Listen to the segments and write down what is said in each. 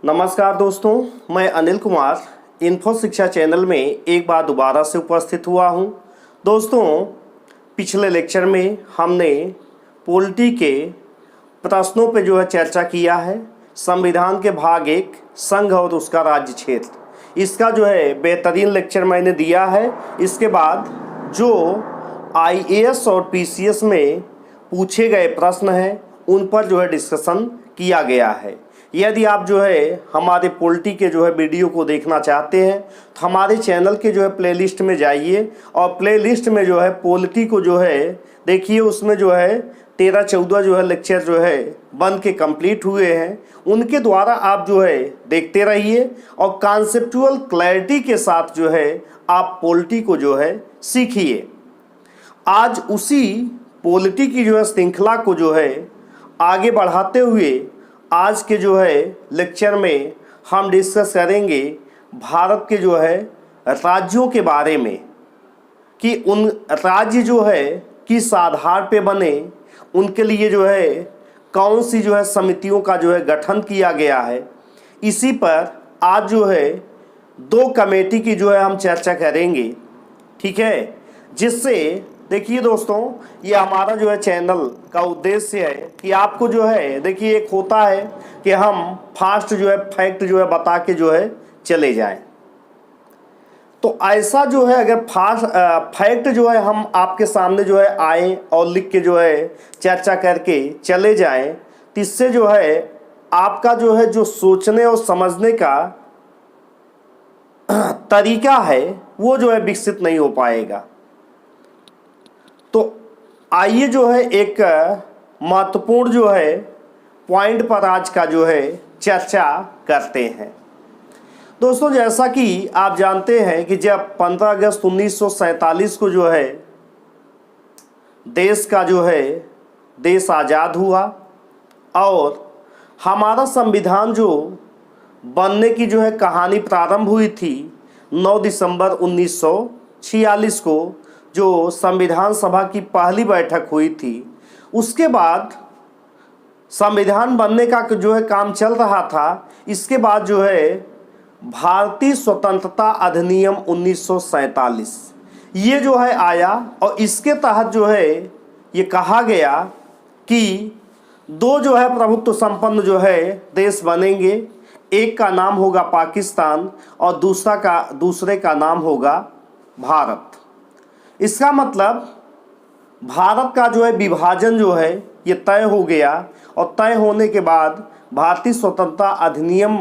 नमस्कार दोस्तों, मैं अनिल कुमार इन्फो शिक्षा चैनल में एक बार दोबारा से उपस्थित हुआ हूं। दोस्तों, पिछले लेक्चर में हमने पॉलिटी के प्रश्नों पे चर्चा किया है। संविधान के भाग 1 संघ और उसका राज्य क्षेत्र, इसका बेहतरीन लेक्चर मैंने दिया है। इसके बाद जो आईएएस और पीसीएस में पूछे गए प्रश्न हैं उन पर डिस्कशन किया गया है। यदि आप हमारे पॉलिटी के वीडियो को देखना चाहते हैं तो हमारे चैनल के प्लेलिस्ट में जाइए और प्लेलिस्ट में पॉलिटी को देखिए। उसमें 13-14 लेक्चर बन के कंप्लीट हुए हैं। उनके द्वारा आप देखते रहिए और कॉन्सेप्चुअल क्लैरिटी के साथ आप पॉलिटी को सीखिए। आज उसी पॉलिटी की श्रृंखला को आगे बढ़ाते हुए आज के लेक्चर में हम डिस्कस करेंगे भारत के राज्यों के बारे में कि उन राज्य किस आधार पे बने, उनके लिए कौन सी समितियों का गठन किया गया है। इसी पर आज 2 कमेटी की हम चर्चा करेंगे, ठीक है। जिससे देखिए दोस्तों, ये हमारा चैनल का उद्देश्य है कि आपको देखिए एक होता है कि हम फास्ट फैक्ट बता के चले जाएं। तो ऐसा अगर फास्ट फैक्ट हम आपके सामने आए और लिख के चर्चा करके चले जाएं तो इससे आपका जो सोचने और समझने का तरीका है वो विकसित नहीं हो पाएगा। तो आइए एक महत्वपूर्ण पॉइंट पर आज का चर्चा करते हैं। दोस्तों, जैसा कि आप जानते हैं कि जब 15 अगस्त 1947 को देश का देश आज़ाद हुआ और हमारा संविधान बनने की कहानी प्रारंभ हुई थी 9 दिसंबर 1946 को, जो संविधान सभा की पहली बैठक हुई थी। उसके बाद संविधान बनने का काम चल रहा था। इसके बाद भारतीय स्वतंत्रता अधिनियम 1947 ये आया और इसके तहत ये कहा गया कि 2 प्रभुत्व संपन्न देश बनेंगे। एक का नाम होगा पाकिस्तान और दूसरे का नाम होगा भारत। इसका मतलब भारत का विभाजन ये तय हो गया और तय होने के बाद भारतीय स्वतंत्रता अधिनियम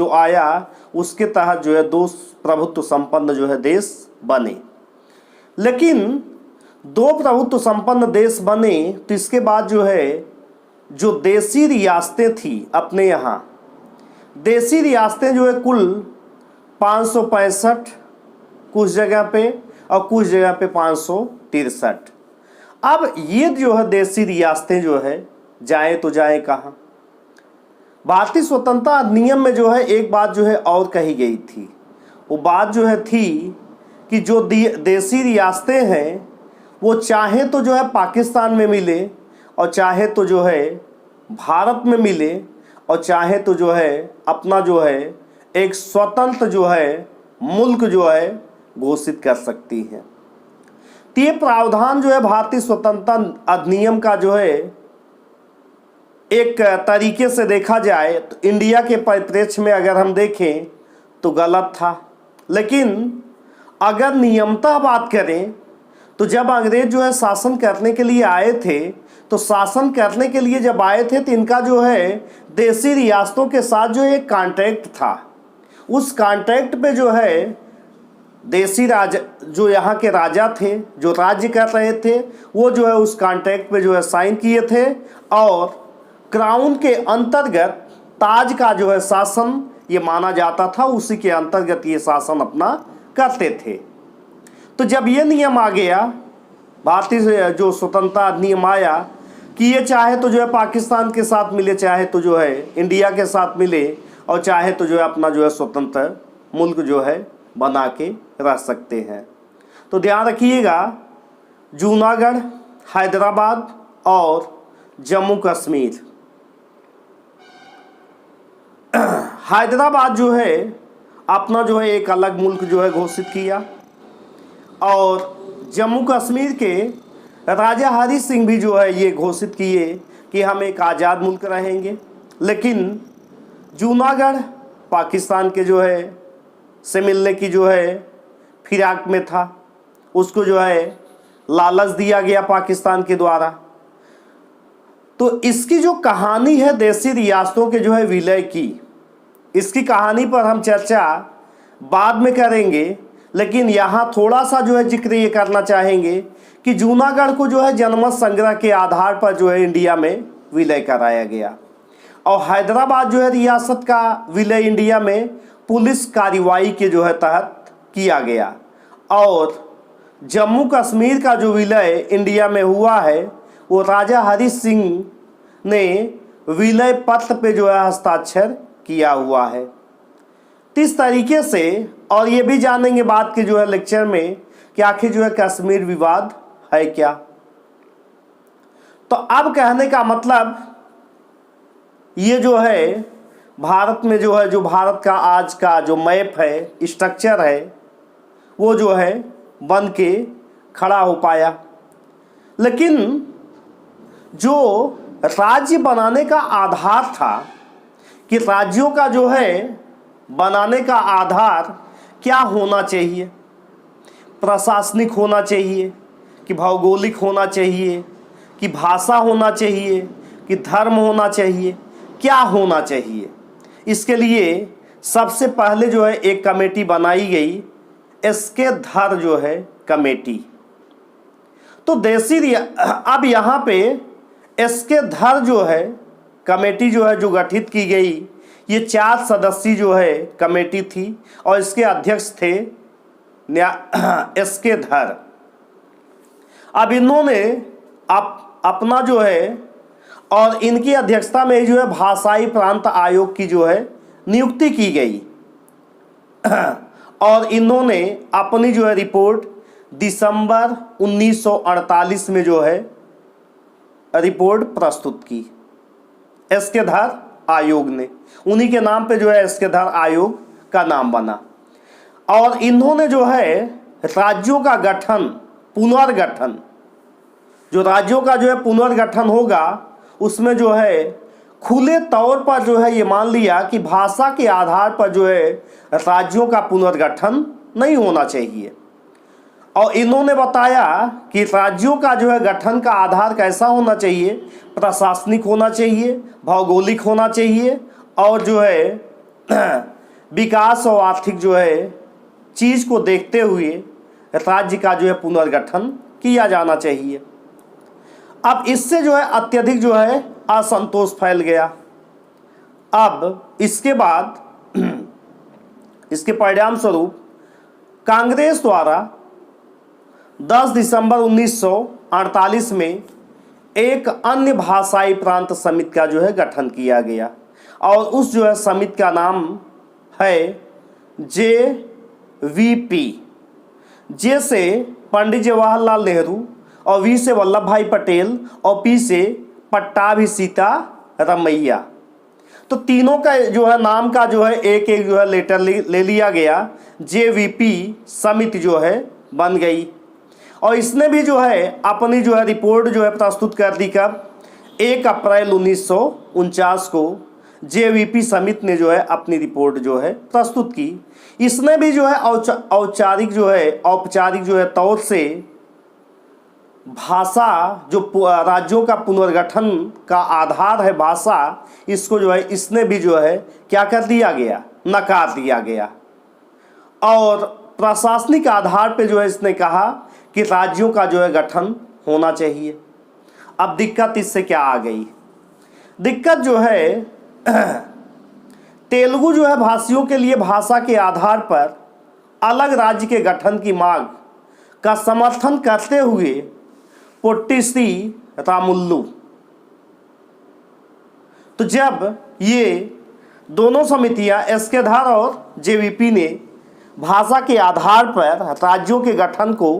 आया, उसके तहत 2 प्रभुत्व संपन्न देश बने। लेकिन 2 प्रभुत्व संपन्न देश बने तो इसके बाद जो देसी रियासतें थी अपने यहाँ, देसी रियासतें कुल 565 कुछ जगह पे और कुछ जगह पे 563। अब ये देसी रियासतें जाए तो जाए कहाँ। भारतीय स्वतंत्रता अधिनियम में एक बात और कही गई थी। वो बात थी कि जो देसी रियासतें हैं वो चाहे तो पाकिस्तान में मिले और चाहे तो भारत में मिले और चाहे तो अपना एक स्वतंत्र मुल्क घोषित कर सकती हैं। तो ये प्रावधान भारतीय स्वतंत्रता अधिनियम का एक तरीके से देखा जाए तो इंडिया के परिप्रेक्ष्य में अगर हम देखें तो गलत था। लेकिन अगर नियमतः बात करें तो जब अंग्रेज शासन करने के लिए आए थे तो शासन करने के लिए जब आए थे तो इनका देसी रियासतों के साथ एक कॉन्ट्रैक्ट था। उस कॉन्ट्रैक्ट पे देसी राजा यहाँ के राजा थे, जो राज्य कर रहे थे, वो उस कॉन्ट्रैक्ट पे साइन किए थे और क्राउन के अंतर्गत ताज का शासन ये माना जाता था। उसी के अंतर्गत ये शासन अपना करते थे। तो जब ये नियम आ गया, भारतीय स्वतंत्रता अधिनियम आया कि ये चाहे तो पाकिस्तान के साथ मिले, चाहे तो इंडिया के साथ मिले और चाहे तो अपना स्वतंत्र मुल्क बना के रह सकते हैं। तो ध्यान रखिएगा, जूनागढ़, हैदराबाद और जम्मू कश्मीर, हैदराबाद जो है अपना जो है एक अलग मुल्क जो है घोषित किया, और जम्मू कश्मीर के राजा हरी सिंह भी जो है ये घोषित किए कि हम एक आज़ाद मुल्क रहेंगे। लेकिन जूनागढ़ पाकिस्तान के जो है से मिलने की जो है फिराक में था, उसको जो है लालच दिया गया पाकिस्तान के द्वारा। तो इसकी जो कहानी है देशी रियासतों के जो है विलय की, इसकी कहानी पर हम चर्चा बाद में करेंगे, लेकिन यहाँ थोड़ा सा जो है जिक्र ये करना चाहेंगे कि जूनागढ़ को जो है जनमत संग्रह के आधार पर जो है इंडिया में विलय कराया गया, और हैदराबाद जो है रियासत का विलय इंडिया में पुलिस कार्रवाई के जो है तहत किया गया, और जम्मू कश्मीर का जो विलय इंडिया में हुआ है वो राजा हरी सिंह ने विलय पत्र पे जो है हस्ताक्षर किया हुआ है। तो इस तरीके से, और ये भी जानेंगे बाद के जो है लेक्चर में कि आखिर जो है कश्मीर विवाद है क्या। तो अब कहने का मतलब ये जो है भारत में जो है, जो भारत का आज का जो मैप है, स्ट्रक्चर है, वो जो है बन के खड़ा हो पाया। लेकिन जो राज्य बनाने का आधार था कि राज्यों का जो है बनाने का आधार क्या होना चाहिए, प्रशासनिक होना चाहिए कि भौगोलिक होना चाहिए कि भाषा होना चाहिए कि धर्म होना चाहिए, क्या होना चाहिए, इसके लिए सबसे पहले जो है एक कमेटी बनाई गई, एसके धर जो है कमेटी। तो अब यहाँ पे एसके धर जो है कमेटी जो है जो गठित की गई, ये 4 सदस्यीय जो है कमेटी थी, और इसके अध्यक्ष थे एसके धर। अब इन्होंने अपना जो है, और इनकी अध्यक्षता में जो है भाषाई प्रांत आयोग की जो है नियुक्ति की गई, और इन्होंने अपनी जो है रिपोर्ट दिसंबर 1948 में जो है रिपोर्ट प्रस्तुत की एसके धर आयोग ने। उन्हीं के नाम पे जो है एसके धर आयोग का नाम बना, और इन्होंने जो है राज्यों का गठन, पुनर्गठन, जो राज्यों का जो है पुनर्गठन होगा उसमें जो है खुले तौर पर जो है ये मान लिया कि भाषा के आधार पर जो है राज्यों का पुनर्गठन नहीं होना चाहिए। और इन्होंने बताया कि राज्यों का जो है गठन का आधार कैसा होना चाहिए, प्रशासनिक होना चाहिए, भौगोलिक होना चाहिए, और जो है विकास और आर्थिक जो है चीज़ को देखते हुए राज्य का जो है पुनर्गठन किया जाना चाहिए। अब इससे जो है अत्यधिक जो है असंतोष फैल गया। अब इसके बाद इसके परिणाम स्वरूप कांग्रेस द्वारा 10 दिसंबर 1948 में एक अन्य भाषाई प्रांत समिति का जो है गठन किया गया, और उस जो है समिति का नाम है JVP। जे से पंडित जवाहरलाल नेहरू, और वी से वल्लभ भाई पटेल, और पी से पट्टाभी सीतारमैया। तो तीनों का जो है नाम का जो है एक एक जो है लेटर ले लिया गया, JVP समिति जो है बन गई, और इसने भी जो है अपनी जो है रिपोर्ट जो है प्रस्तुत कर दी। कब? 1 अप्रैल 1949 को JVP समिति ने जो है अपनी रिपोर्ट जो है प्रस्तुत की। इसने भी जो है औपचारिक जो है तौर से भाषा, जो राज्यों का पुनर्गठन का आधार है भाषा, इसको जो है इसने भी जो है क्या कर दिया गया, नकार दिया गया। और प्रशासनिक आधार पे जो है इसने कहा कि राज्यों का जो है गठन होना चाहिए। अब दिक्कत इससे क्या आ गई? दिक्कत जो है तेलुगु जो है भाषियों के लिए भाषा के आधार पर अलग राज्य के गठन की मांग का समर्थन करते हुए पोट्टी श्री रामुल्लू, तो जब ये दोनों समितियां एसके धर और JVP ने भाषा के आधार पर राज्यों के गठन को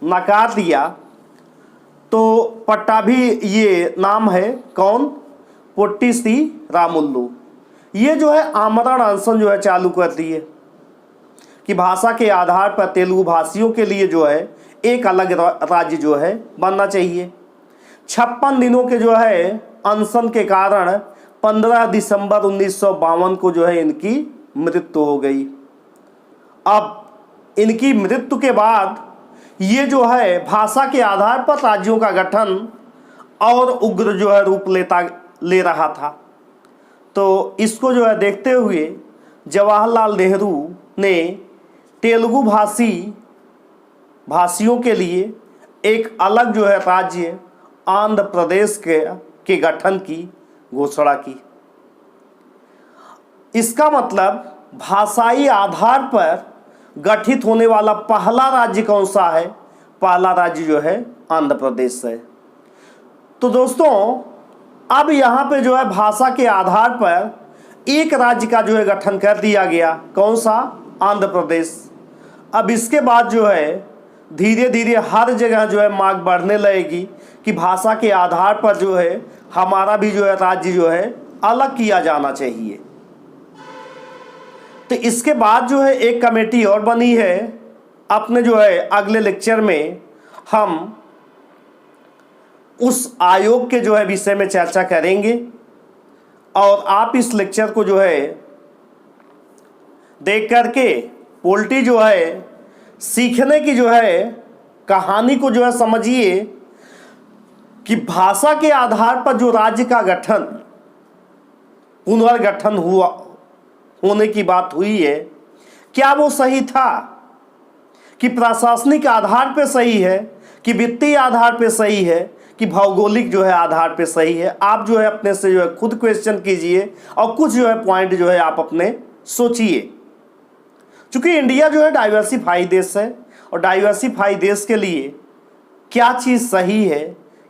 नकार दिया, तो पट्टाभी, ये नाम है कौन, पोट्टी श्री रामुल्लू, ये जो है आमरण अनशन जो है चालू कर दिए कि भाषा के आधार पर तेलुगु भाषियों के लिए जो है एक अलग राज्य जो है बनना चाहिए। 56 दिनों के जो है अनशन के कारण 15 दिसंबर 1952 को जो है इनकी मृत्यु हो गई। अब इनकी मृत्यु के बाद ये जो है भाषा के आधार पर राज्यों का गठन और उग्र जो है रूप ले रहा था। तो इसको जो है देखते हुए जवाहरलाल नेहरू ने तेलुगु भाषियों के लिए एक अलग जो है राज्य आंध्र प्रदेश के गठन की घोषणा की। इसका मतलब भाषाई आधार पर गठित होने वाला पहला राज्य कौन सा है? पहला राज्य जो है आंध्र प्रदेश है। तो दोस्तों अब यहाँ पे जो है भाषा के आधार पर एक राज्य का जो है गठन कर दिया गया। कौन सा? आंध्र प्रदेश। अब इसके बाद जो है धीरे धीरे हर जगह जो है मांग बढ़ने लगेगी कि भाषा के आधार पर जो है हमारा भी जो है राज्य जो है अलग किया जाना चाहिए। तो इसके बाद जो है एक कमेटी और बनी है। अपने जो है अगले लेक्चर में हम उस आयोग के जो है विषय में चर्चा करेंगे और आप इस लेक्चर को जो है देख करके पॉलिटी जो है सीखने की जो है कहानी को जो है समझिए कि भाषा के आधार पर जो राज्य का गठन पुनर्गठन होने की बात हुई है, क्या वो सही था? कि प्रशासनिक आधार पे सही है, कि वित्तीय आधार पे सही है, कि भौगोलिक जो है आधार पे सही है? आप जो है अपने से जो है खुद क्वेश्चन कीजिए और कुछ जो है पॉइंट जो है आप अपने सोचिए। क्योंकि इंडिया जो है डाइवर्सिफाई देश है और डाइवर्सिफाई देश के लिए क्या चीज़ सही है,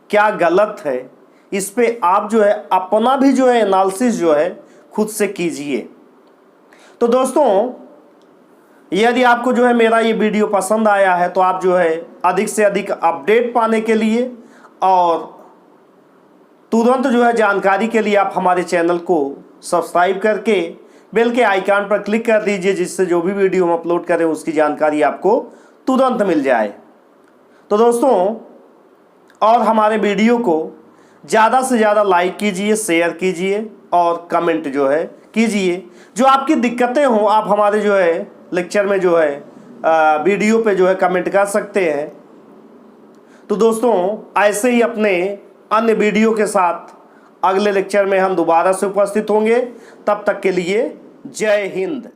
क्या गलत है, इस पे आप जो है अपना भी जो है एनालिसिस जो है खुद से कीजिए। तो दोस्तों यदि आपको जो है मेरा ये वीडियो पसंद आया है तो आप जो है अधिक से अधिक अपडेट पाने के लिए और तुरंत जो है जानकारी के लिए आप हमारे चैनल को सब्सक्राइब करके बेल के आइकन पर क्लिक कर दीजिए, जिससे जो भी वीडियो हम अपलोड करें उसकी जानकारी आपको तुरंत मिल जाए। तो दोस्तों और हमारे वीडियो को ज़्यादा से ज़्यादा लाइक कीजिए, शेयर कीजिए और कमेंट जो है कीजिए। जो आपकी दिक्कतें हों आप हमारे जो है लेक्चर में जो है वीडियो पे जो है कमेंट कर सकते हैं। तो दोस्तों ऐसे ही अपने अन्य वीडियो के साथ अगले लेक्चर में हम दोबारा से उपस्थित होंगे। तब तक के लिए जय हिंद।